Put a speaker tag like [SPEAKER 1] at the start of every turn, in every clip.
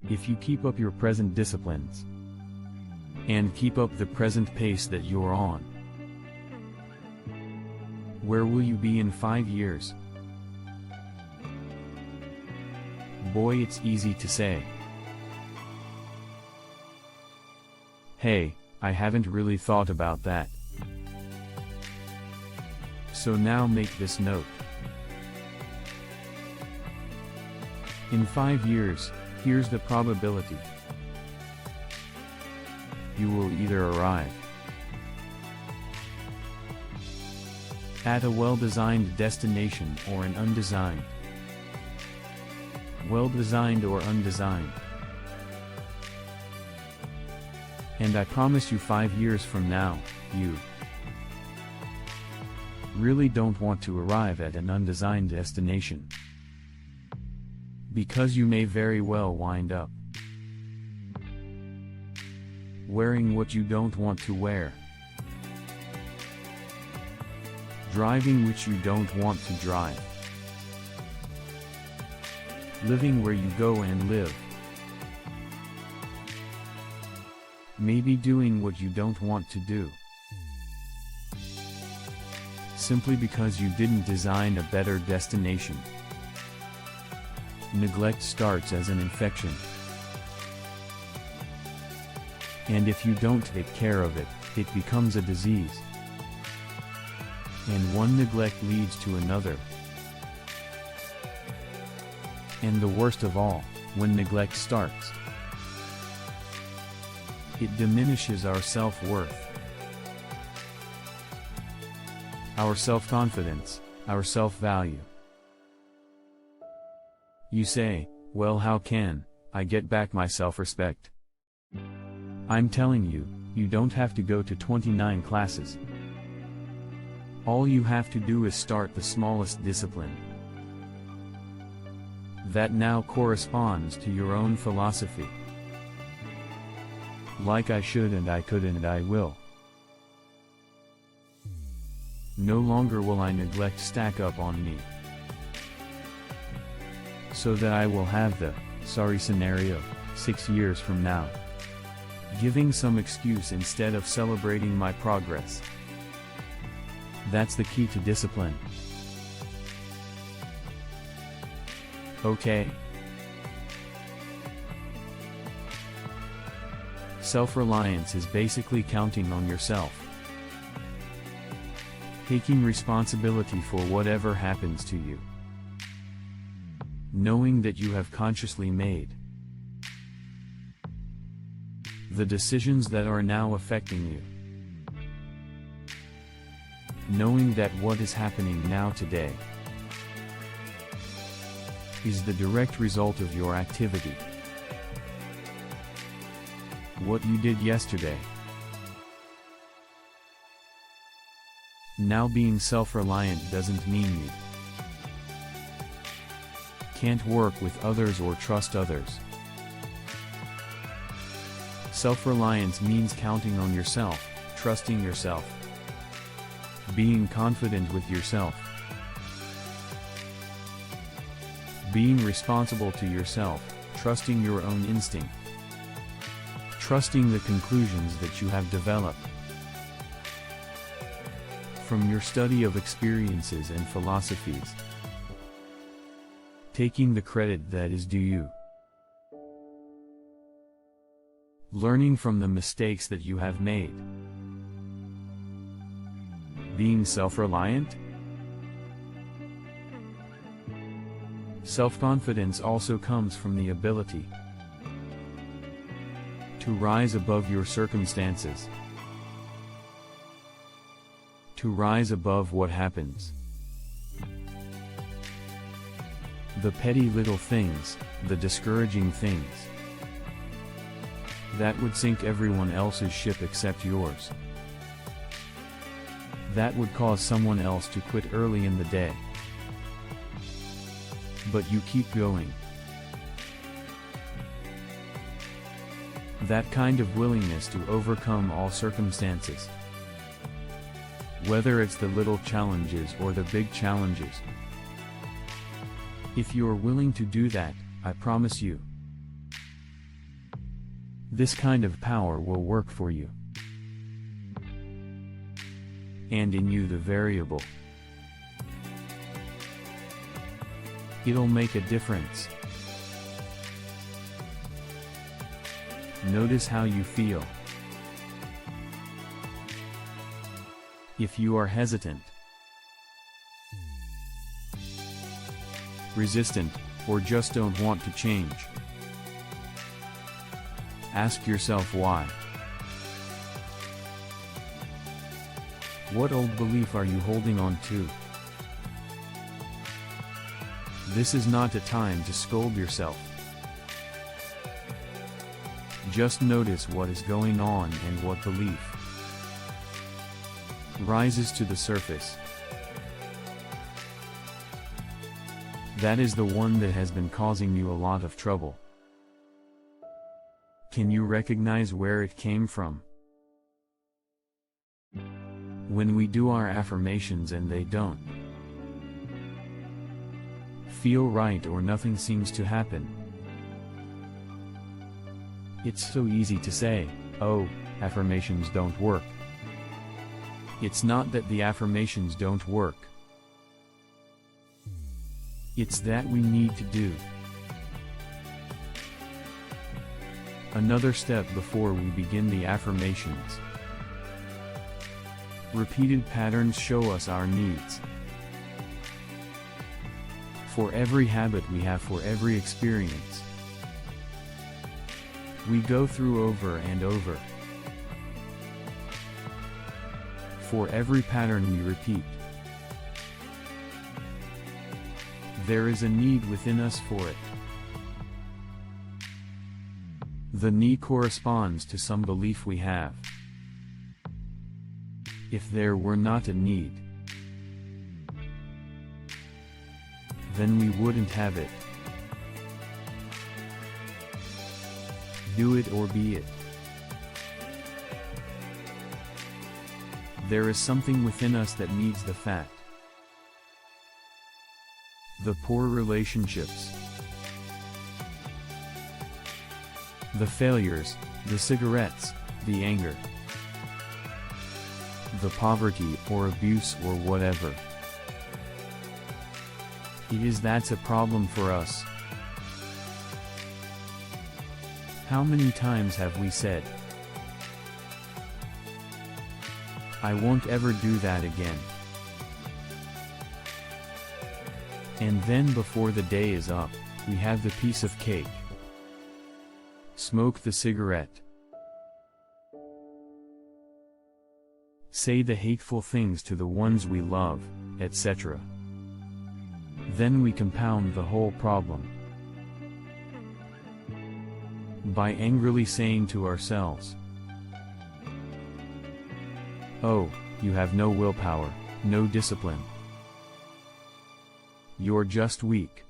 [SPEAKER 1] If you keep up your present disciplines, and keep up the present pace that you're on, where will you be in 5 years? Boy, it's easy to say. Hey, I haven't really thought about that. So now make this note. In 5 years, here's the probability. You will either arrive at a well-designed destination or an undesigned. Well-designed or undesigned. And I promise you 5 years from now, you really don't want to arrive at an undesigned destination. Because you may very well wind up wearing what you don't want to wear, driving which you don't want to drive, living where you go and live, maybe doing what you don't want to do, simply because you didn't design a better destination. Neglect starts as an infection. And if you don't take care of it, it becomes a disease. And one neglect leads to another. And the worst of all, when neglect starts, it diminishes our self-worth, our self-confidence, our self-value. You say, well, how can I get back my self-respect? I'm telling you, you don't have to go to 29 classes. All you have to do is start the smallest discipline that now corresponds to your own philosophy. Like I should and I could and I will. No longer will I neglect stack up on me, so that I will have the sorry scenario 6 years from now, giving some excuse instead of celebrating my progress. That's the key to discipline. Okay? Self-reliance is basically counting on yourself, taking responsibility for whatever happens to you, knowing that you have consciously made the decisions that are now affecting you, knowing that what is happening now today is the direct result of your activity. What you did yesterday. Now, being self-reliant doesn't mean you can't work with others or trust others. Self-reliance means counting on yourself, trusting yourself, being confident with yourself, being responsible to yourself, trusting your own instinct, trusting the conclusions that you have developed from your study of experiences and philosophies, taking the credit that is due you, learning from the mistakes that you have made. Being self-reliant? Self-confidence also comes from the ability to rise above your circumstances, to rise above what happens. The petty little things, the discouraging things that would sink everyone else's ship except yours, that would cause someone else to quit early in the day. But you keep going. That kind of willingness to overcome all circumstances, whether it's the little challenges or the big challenges. If you're willing to do that, I promise you, This kind of power will work for you. And in you the variable. It'll make a difference. Notice how you feel. If you are hesitant, resistant, or just don't want to change, ask yourself why. What old belief are you holding on to? This is not a time to scold yourself. Just notice what is going on and what belief rises to the surface. That is the one that has been causing you a lot of trouble. Can you recognize where it came from? When we do our affirmations and they don't feel right or nothing seems to happen, it's so easy to say, "Oh, affirmations don't work." It's not that the affirmations don't work. It's that we need to do another step before we begin the affirmations. Repeated patterns show us our needs. For every habit we have, for every experience we go through over and over, for every pattern we repeat, there is a need within us for it. The need corresponds to some belief we have. If there were not a need, then we wouldn't have it. Do it or be it. There is something within us that needs the fact. The poor relationships, the failures, the cigarettes, the anger, the poverty or abuse or whatever it is that's a problem for us. How many times have we said, "I won't ever do that again." And then before the day is up, we have the piece of cake, smoke the cigarette, say the hateful things to the ones we love, etc. Then we compound the whole problem by angrily saying to ourselves, "Oh, you have no willpower, no discipline. You're just weak."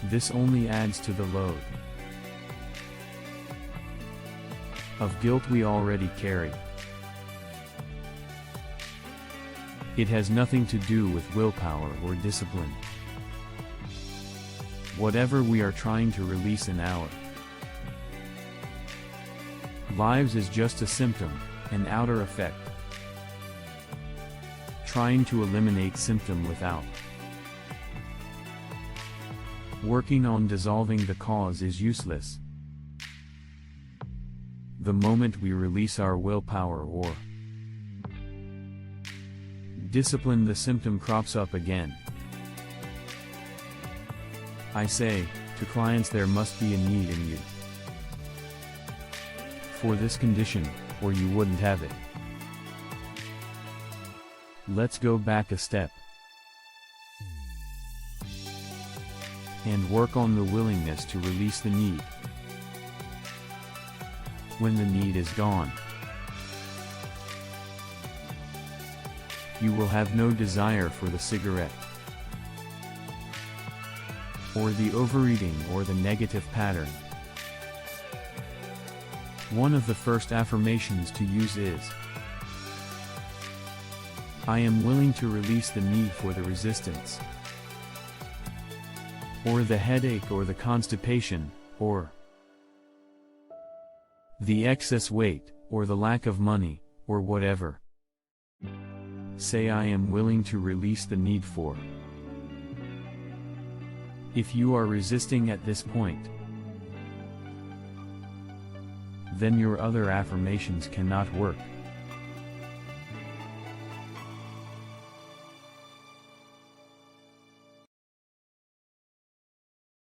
[SPEAKER 1] This only adds to the load of guilt we already carry. It has nothing to do with willpower or discipline. Whatever we are trying to release in our lives is just a symptom, an outer effect. Trying to eliminate symptom without working on dissolving the cause is useless. The moment we release our willpower or discipline, the symptom crops up again. I say to clients, there must be a need in you for this condition, or you wouldn't have it. Let's go back a step and work on the willingness to release the need. When the need is gone, you will have no desire for the cigarette, or the overeating, or the negative pattern. One of the first affirmations to use is, "I am willing to release the need for the resistance." or the headache or the constipation, or the excess weight, or the lack of money, or whatever. Say I am willing to release the need for. If you are resisting at this point, then your other affirmations cannot work.